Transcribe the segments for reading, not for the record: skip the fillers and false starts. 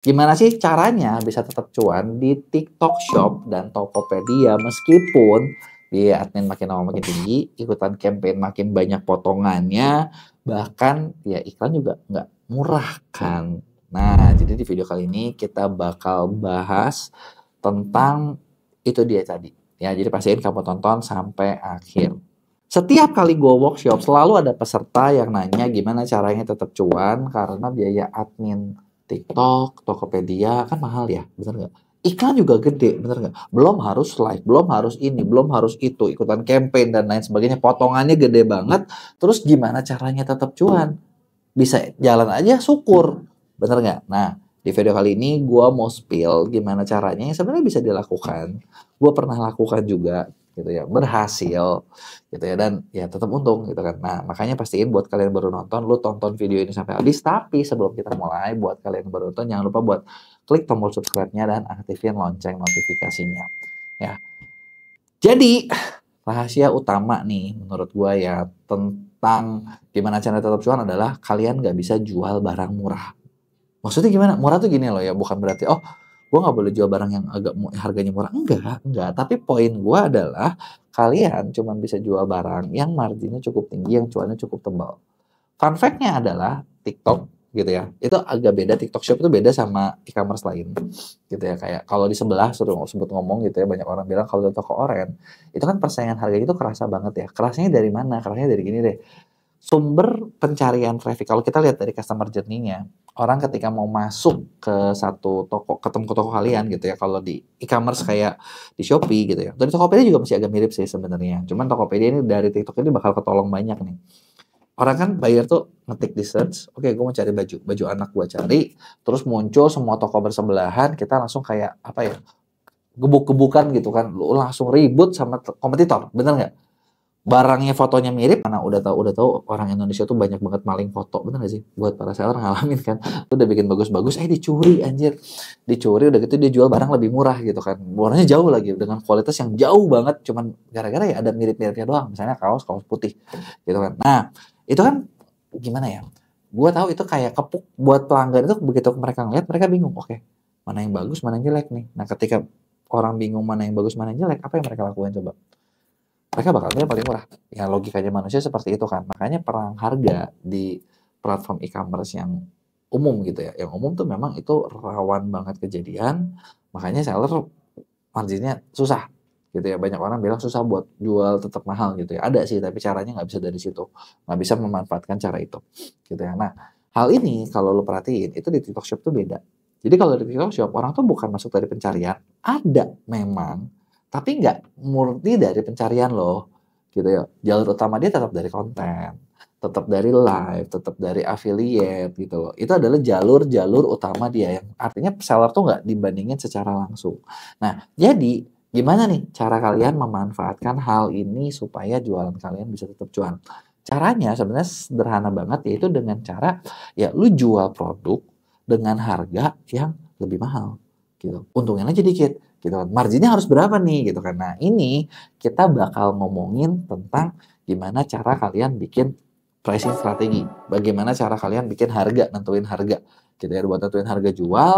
Gimana sih caranya bisa tetap cuan di TikTok Shop dan Tokopedia meskipun biaya admin makin lama makin tinggi, ikutan campaign makin banyak potongannya, bahkan ya iklan juga nggak murah kan. Nah, jadi di video kali ini kita bakal bahas tentang itu dia tadi. Ya, jadi pastiin kamu tonton sampai akhir. Setiap kali gue workshop selalu ada peserta yang nanya gimana caranya tetap cuan karena biaya admin TikTok, Tokopedia kan mahal ya, bener nggak? Iklan juga gede, bener nggak? Belum harus live, belum harus ini, belum harus itu, ikutan campaign dan lain sebagainya. Potongannya gede banget. Terus gimana caranya tetap cuan? Bisa jalan aja, syukur. Bener nggak? Nah, di video kali ini gue mau spill gimana caranya yang sebenarnya bisa dilakukan. Gue pernah lakukan juga, gitu ya, berhasil gitu ya, dan ya tetap untung gitu kan. Nah, makanya pastiin buat kalian baru nonton, lu tonton video ini sampai habis. Tapi sebelum kita mulai, buat kalian yang baru nonton jangan lupa buat klik tombol subscribe-nya dan aktifin lonceng notifikasinya ya. Jadi rahasia utama nih menurut gua ya tentang gimana cara tetap cuan adalah kalian nggak bisa jual barang murah. Maksudnya gimana? Murah tuh gini loh ya, bukan berarti oh gue nggak boleh jual barang yang agak harganya murah. Enggak. Tapi poin gue adalah kalian cuma bisa jual barang yang marginnya cukup tinggi, yang cuannya cukup tebal. Fun fact-nya adalah TikTok gitu ya, itu agak beda. TikTok Shop itu beda sama e-commerce lain gitu ya. Kayak kalau di sebelah suruh sebut ngomong gitu ya, banyak orang bilang kalau di toko oren itu kan persaingan harganya itu kerasa banget ya. Kerasnya dari mana? Kerasnya dari gini deh, sumber pencarian traffic. Kalau kita lihat dari customer journey-nya, orang ketika mau masuk ke satu toko, ketemu ke toko kalian gitu ya, kalau di e-commerce kayak di Shopee gitu ya. Dari Tokopedia juga masih agak mirip sih sebenarnya. Cuman Tokopedia ini dari TikTok ini bakal ketolong banyak nih. Orang kan buyer tuh ngetik di search, oke gue mau cari baju anak gue cari, terus muncul semua toko bersebelahan, kita langsung kayak apa ya, gebuk-gebukan gitu kan, lu langsung ribut sama kompetitor, bener nggak? Barangnya fotonya mirip, karena udah tahu orang Indonesia tuh banyak banget maling foto, bener gak sih? Buat para seller ngalamin kan, tuh udah bikin bagus-bagus, dicuri anjir, dicuri udah gitu dia jual barang lebih murah gitu kan, murahnya jauh lagi dengan kualitas yang jauh banget, cuman gara-gara ya ada mirip-miripnya doang, misalnya kaos putih gitu kan. Nah itu kan gimana ya? Gua tahu itu kayak kepuk buat pelanggan itu, begitu mereka ngeliat mereka bingung, oke mana yang bagus mana yang jelek nih. Nah ketika orang bingung mana yang bagus mana yang jelek, apa yang mereka lakukan coba? Mereka bakal milih paling murah. Ya logikanya manusia seperti itu kan. Makanya perang harga di platform e-commerce yang umum gitu ya. Yang umum tuh memang itu rawan banget kejadian. Makanya seller marginnya susah gitu ya. Banyak orang bilang susah buat jual tetap mahal gitu ya. Ada sih tapi caranya nggak bisa dari situ. Nggak bisa memanfaatkan cara itu gitu ya. Nah hal ini kalau lo perhatiin itu di TikTok Shop tuh beda. Jadi kalau di TikTok Shop orang tuh bukan masuk dari pencarian. Ada memang, tapi nggak murni dari pencarian loh, gitu ya. Jalur utama dia tetap dari konten, tetap dari live, tetap dari affiliate gitu loh. Itu adalah jalur-jalur utama dia yang artinya seller tuh nggak dibandingin secara langsung. Nah, jadi gimana nih cara kalian memanfaatkan hal ini supaya jualan kalian bisa tetap cuan? Caranya sebenarnya sederhana banget, yaitu dengan cara ya lu jual produk dengan harga yang lebih mahal gitu. Untungnya aja dikit gitu kan. Marginnya harus berapa nih gitu kan. Nah, ini kita bakal ngomongin tentang gimana cara kalian bikin pricing strategi. Bagaimana cara kalian bikin harga, nentuin harga gitu ya. Buat nentuin harga jual,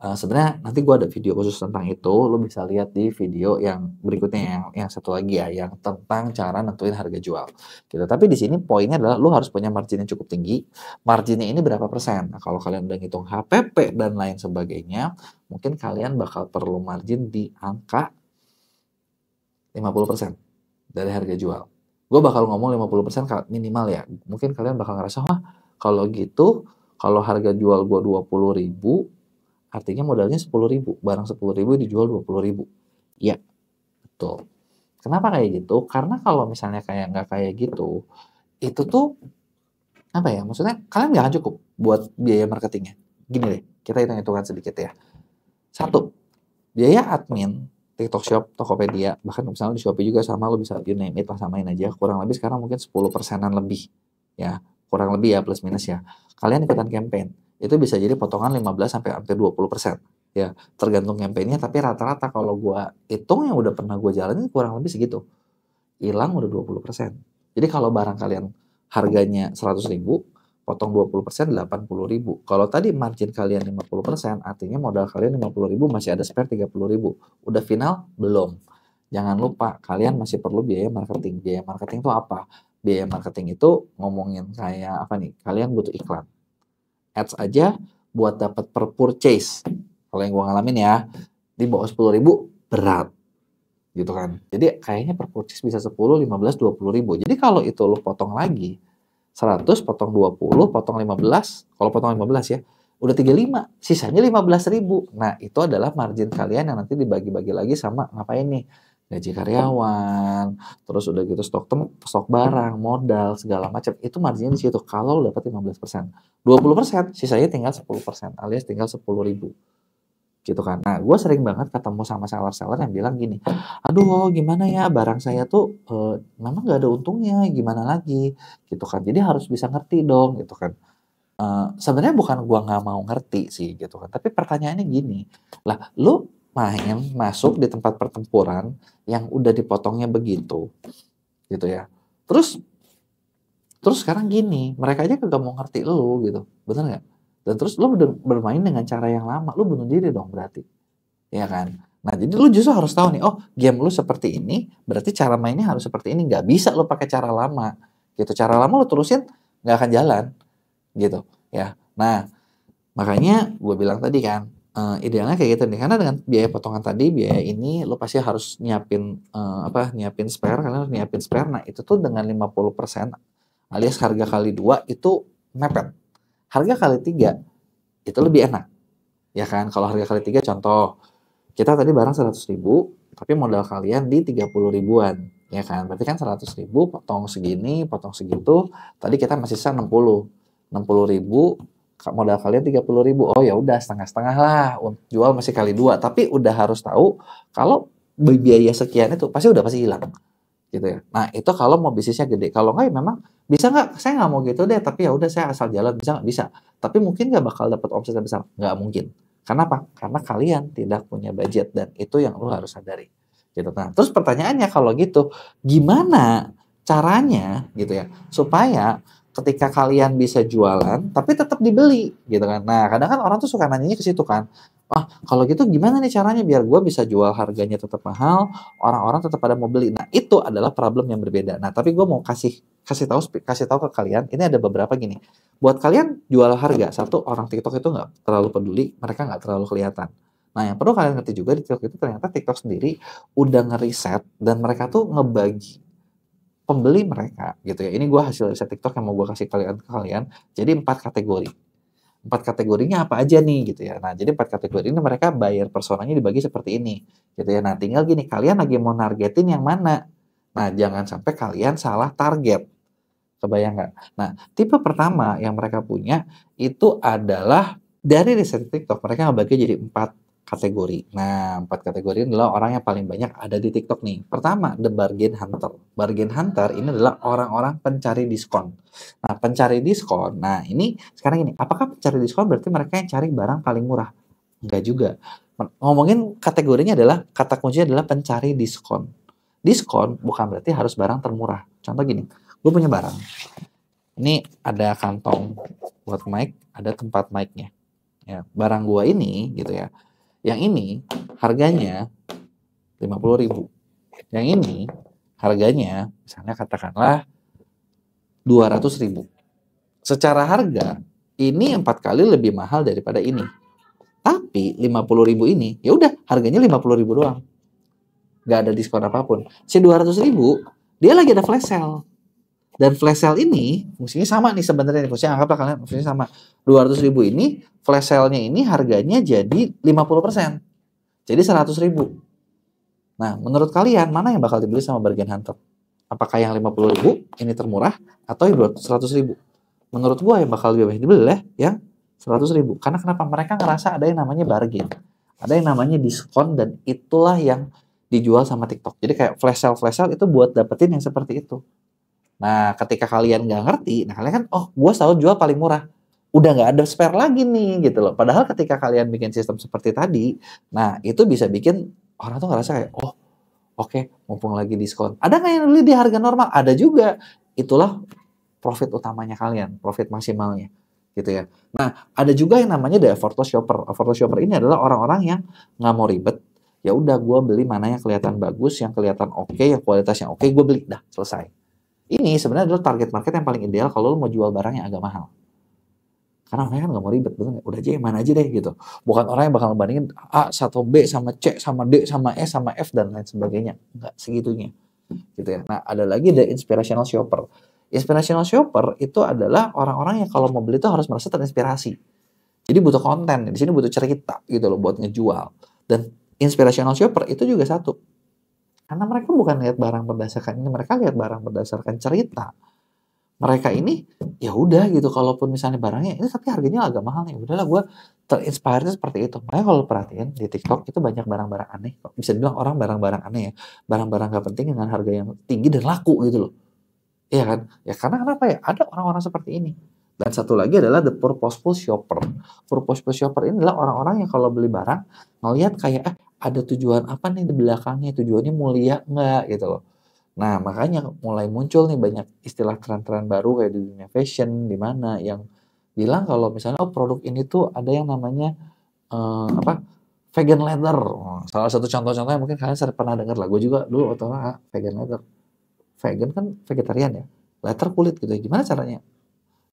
sebenarnya nanti gua ada video khusus tentang itu. Lo bisa lihat di video yang berikutnya, yang satu lagi ya, yang tentang cara nentuin harga jual gitu. Tapi di sini poinnya adalah lo harus punya margin yang cukup tinggi. Marginnya ini berapa persen? Nah, kalau kalian udah ngitung HPP dan lain sebagainya, mungkin kalian bakal perlu margin di angka 50% dari harga jual. Gue bakal ngomong 50% minimal ya. Mungkin kalian bakal ngerasa, wah kalau gitu, kalau harga jual gue 20.000, artinya modalnya 10.000. Barang 10.000 dijual 20.000. Iya, betul. Kenapa kayak gitu? Karena kalau misalnya kayak nggak kayak gitu, itu tuh apa ya? Maksudnya kalian nggak akan cukup buat biaya marketingnya. Gini deh, kita hitung-hitungan sedikit ya. Satu, biaya admin TikTok Shop, Tokopedia, bahkan misalnya di Shopee juga sama, lo bisa you name it lah, samain aja. Kurang lebih sekarang mungkin 10%-an lebih. Ya, kurang lebih ya, plus minus ya. Kalian ikutan campaign, itu bisa jadi potongan 15 sampai hampir 20%. Ya, tergantung campaignnya, tapi rata-rata kalau gua hitung yang udah pernah gua jalanin kurang lebih segitu. Hilang udah 20%. Jadi kalau barang kalian harganya 100.000, potong 20% 80.000. Kalau tadi margin kalian 50%, artinya modal kalian 50.000 masih ada spare 30.000. Udah final? Belum. Jangan lupa kalian masih perlu biaya marketing. Biaya marketing itu apa? Biaya marketing itu ngomongin kayak apa nih? Kalian butuh iklan. Ads aja buat dapat per purchase. Kalau yang gue ngalamin ya, di bawah 10.000 berat. Gitu kan. Jadi kayaknya per purchase bisa 10, 15, 20.000. Jadi kalau itu lo potong lagi, 100 potong 20, potong 15, kalau potong 15 ya, udah 35, sisanya 15.000. Nah, itu adalah margin kalian yang nanti dibagi-bagi lagi sama ngapain nih? Gaji karyawan, terus udah gitu stok barang, modal, segala macam. Itu marginnya di situ kalau dapat 15%. 20%, sisanya tinggal 10%, alias tinggal 10.000. Gitu kan. Nah, gue sering banget ketemu sama seller-seller yang bilang gini, aduh gimana ya barang saya tuh memang gak ada untungnya, gimana lagi gitu kan. Jadi harus bisa ngerti dong gitu kan. Sebenarnya bukan gue gak mau ngerti sih gitu kan, tapi pertanyaannya gini, lah lu masuk di tempat pertempuran yang udah dipotongnya begitu gitu ya. Terus sekarang gini, mereka aja kagak mau ngerti lu gitu, bener nggak? Dan terus lu bermain dengan cara yang lama, lu bunuh diri dong berarti, ya kan? Nah jadi lu justru harus tahu nih, oh game lu seperti ini, berarti cara mainnya harus seperti ini. Nggak bisa lu pakai cara lama, gitu. Cara lama lu terusin nggak akan jalan, gitu, ya. Nah makanya gue bilang tadi kan, idealnya kayak gitu nih, karena dengan biaya potongan tadi, biaya ini, lu pasti harus nyiapin nyiapin spare, karena harus nyiapin spare. Nah itu tuh dengan 50%, alias harga kali 2 itu mepet. Harga kali 3 itu lebih enak. Ya kan? Kalau harga kali 3 contoh, kita tadi barang 100.000, tapi modal kalian di 30 ribuan. Ya kan? Berarti kan 100.000 potong segini, potong segitu, tadi kita masih sisa 60. 60.000 modal kalian 30.000. Oh ya udah setengah-setengah lah. Jual masih kali 2, tapi udah harus tahu kalau biaya sekian itu pasti hilang. Gitu ya. Nah itu kalau mau bisnisnya gede. Kalau nggak ya memang bisa nggak? Saya nggak mau gitu deh. Tapi ya udah saya asal jalan, bisa nggak? Bisa. Tapi mungkin nggak bakal dapat omset yang besar. Nggak mungkin. Kenapa? Karena kalian tidak punya budget dan itu yang lo harus sadari. Gitu. Nah terus pertanyaannya kalau gitu, gimana caranya gitu ya supaya ketika kalian bisa jualan tapi tetap dibeli gitu kan? Nah kadang kan orang tuh suka nanyanya ke situ kan. Ah, kalau gitu gimana nih caranya biar gue bisa jual harganya tetap mahal, orang-orang tetap pada mau beli. Nah, itu adalah problem yang berbeda. Nah, tapi gue mau kasih tahu ke kalian, ini ada beberapa gini. Buat kalian jual harga, satu orang TikTok itu nggak terlalu peduli, mereka nggak terlalu kelihatan. Nah, yang perlu kalian ngerti juga di TikTok itu ternyata TikTok sendiri udah ngeriset dan mereka tuh ngebagi pembeli mereka gitu ya. Ini gue hasil riset TikTok yang mau gue kasih ke kalian. Jadi 4 kategori. 4 kategorinya apa aja nih gitu ya. Nah, jadi 4 kategori ini mereka buyer personanya dibagi seperti ini gitu ya. Nah, tinggal gini, kalian lagi mau nargetin yang mana? Nah, jangan sampai kalian salah target. Kebayang nggak? Nah, tipe pertama yang mereka punya itu adalah dari riset TikTok, mereka ngebagi jadi 4 kategori. Nah, 4 kategori ini adalah orang yang paling banyak ada di TikTok nih. Pertama, the bargain hunter. Bargain hunter ini adalah orang-orang pencari diskon. Nah, pencari diskon. Nah, ini sekarang ini, apakah pencari diskon berarti mereka yang cari barang paling murah? Enggak juga. Ngomongin kategorinya adalah, kata kuncinya adalah pencari diskon. Diskon bukan berarti harus barang termurah. Contoh gini, gue punya barang. Ini ada kantong buat mic, ada tempat mic-nya. Ya, barang gue ini gitu ya. Yang ini harganya 50.000. Yang ini harganya misalnya katakanlah 200.000. Secara harga ini 4 kali lebih mahal daripada ini. Tapi 50.000 ini ya udah harganya 50.000 doang. Nggak ada diskon apapun. Si 200.000 dia lagi ada flash sale. Dan flash sale ini fungsinya sama nih sebenarnya. Fungsinya anggaplah kalian fungsinya sama. 200.000 ini flash sale-nya ini harganya jadi 50%. Jadi 100.000. Nah, menurut kalian mana yang bakal dibeli sama bargain hunter? Apakah yang 50.000 ini termurah atau yang 100.000? Menurut gua yang bakal lebih banyak dibeli yang 100.000. Karena kenapa? Mereka ngerasa ada yang namanya bargain. Ada yang namanya diskon dan itulah yang dijual sama TikTok. Jadi kayak flash sale itu buat dapetin yang seperti itu. Nah, ketika kalian nggak ngerti, nah kalian kan, oh, gue selalu jual paling murah. Udah nggak ada spare lagi nih, gitu loh. Padahal ketika kalian bikin sistem seperti tadi, nah itu bisa bikin orang tuh ngerasa kayak, oh, oke, mumpung lagi diskon. Ada nggak yang beli di harga normal? Ada juga. Itulah profit utamanya kalian, profit maksimalnya gitu ya. Nah, ada juga yang namanya the effortless shopper. Effortless shopper ini adalah orang-orang yang nggak mau ribet. Ya udah, gue beli mana yang kelihatan bagus, yang kelihatan oke, yang kualitasnya oke, gue beli, dah selesai. Ini sebenarnya adalah target market yang paling ideal kalau lo mau jual barang yang agak mahal. Karena orangnya kan nggak mau ribet, betul nggak? Udah aja yang mana aja deh gitu. Bukan orang yang bakal ngebandingin A sama B sama C sama D sama E sama F dan lain sebagainya. Nggak segitunya. Gitu ya. Nah, ada lagi the inspirational shopper. Inspirational shopper itu adalah orang-orang yang kalau mau beli itu harus merasa terinspirasi. Jadi butuh konten, di sini butuh cerita gitu loh buat ngejual. Dan inspirational shopper itu juga satu. Karena mereka bukan lihat barang berdasarkan ini, mereka lihat barang berdasarkan cerita. Mereka ini ya udah gitu, kalaupun misalnya barangnya ini tapi harganya agak mahal nih, udahlah gue terinspirasi seperti itu. Makanya kalau perhatiin di TikTok itu banyak barang-barang aneh, bisa dibilang orang barang-barang aneh ya, barang-barang gak penting dengan harga yang tinggi dan laku gitu loh. Iya kan? Ya karena kenapa ya? Ada orang-orang seperti ini. Dan satu lagi adalah the purposeful shopper. Purposeful shopper ini adalah orang-orang yang kalau beli barang ngelihat kayak ada tujuan apa nih di belakangnya, tujuannya mulia nggak gitu loh. Nah, makanya mulai muncul nih banyak istilah tren-tren baru kayak di dunia fashion, di mana yang bilang kalau misalnya oh produk ini tuh ada yang namanya apa vegan leather. Oh, salah satu contoh-contohnya mungkin kalian sering pernah dengar lah. Gue juga dulu waktu vegan leather. Vegan kan vegetarian ya. Leather kulit gitu. Gimana caranya?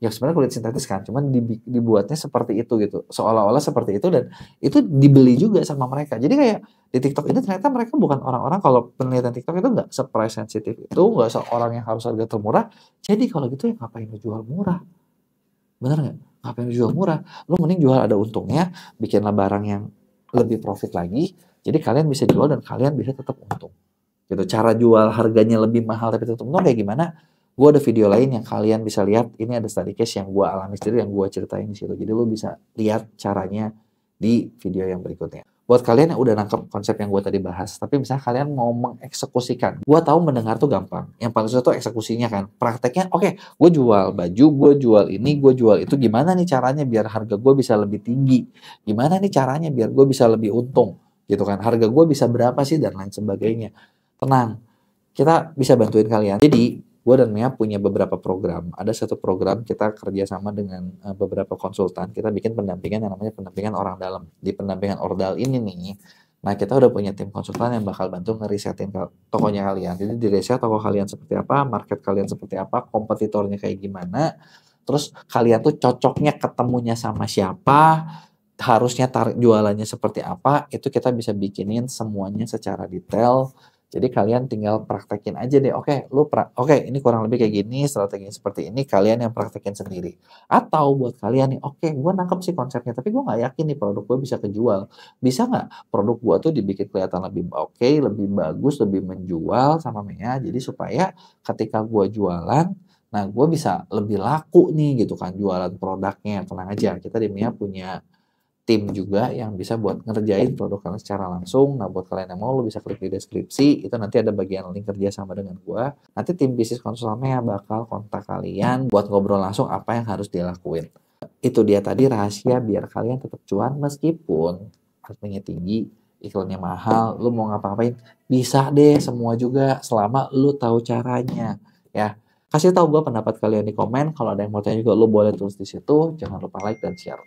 Ya sebenarnya kulit sintetis kan, cuman dibuatnya seperti itu gitu. Seolah-olah seperti itu dan itu dibeli juga sama mereka. Jadi kayak di TikTok ini ternyata mereka bukan orang-orang, kalau penelitian TikTok itu nggak se-price sensitif itu, nggak seorang yang harus harga termurah. Jadi kalau gitu ya ngapain lu jual murah? Bener nggak? Ngapain lu jual murah? Lu mending jual ada untungnya, bikinlah barang yang lebih profit lagi. Jadi kalian bisa jual dan kalian bisa tetap untung. Gitu. Cara jual harganya lebih mahal tapi tetap untung kayak gimana? Gue ada video lain yang kalian bisa lihat. Ini ada study case yang gue alami sendiri, yang gue ceritain di situ. Jadi lo bisa lihat caranya di video yang berikutnya. Buat kalian yang udah nangkep konsep yang gue tadi bahas, tapi misalnya kalian mau mengeksekusikan. Gue tahu mendengar tuh gampang. Yang paling susah tuh eksekusinya kan. Prakteknya, oke, gue jual baju, gue jual ini, gue jual itu. Gimana nih caranya biar harga gue bisa lebih tinggi? Gimana nih caranya biar gue bisa lebih untung? Gitu kan. Harga gue bisa berapa sih dan lain sebagainya. Tenang, kita bisa bantuin kalian. Jadi, gue dan Mia punya beberapa program. Ada satu program kita kerjasama dengan beberapa konsultan. Kita bikin pendampingan yang namanya pendampingan orang dalam. Di pendampingan ordal ini nih, nah kita udah punya tim konsultan yang bakal bantu ngerisetin tokonya kalian. Jadi di riset toko kalian seperti apa, market kalian seperti apa, kompetitornya kayak gimana. Terus kalian tuh cocoknya ketemunya sama siapa, harusnya jualannya seperti apa, itu kita bisa bikinin semuanya secara detail. Jadi kalian tinggal praktekin aja deh. Oke, ini kurang lebih kayak gini, strateginya seperti ini, kalian yang praktekin sendiri. Atau buat kalian nih, oke, gue nangkep sih konsepnya, tapi gue nggak yakin nih produk gue bisa kejual. Bisa nggak produk gue tuh dibikin kelihatan lebih oke, lebih bagus, lebih menjual sama Mia. Jadi supaya ketika gue jualan, nah gue bisa lebih laku nih gitu kan jualan produknya. Tenang aja, kita di Mia punya tim juga yang bisa buat ngerjain produk kalian secara langsung. Nah, buat kalian yang mau, lo bisa klik di deskripsi. Itu nanti ada bagian link kerja sama dengan gua. Nanti tim bisnis konsultannya bakal kontak kalian buat ngobrol langsung apa yang harus dilakuin. Itu dia tadi rahasia biar kalian tetap cuan meskipun harganya tinggi, iklannya mahal, lo mau ngapa-ngapain bisa deh semua juga selama lo tahu caranya. Ya, kasih tahu gua pendapat kalian di komen. Kalau ada yang mau tanya juga, lo boleh tulis di situ. Jangan lupa like dan share.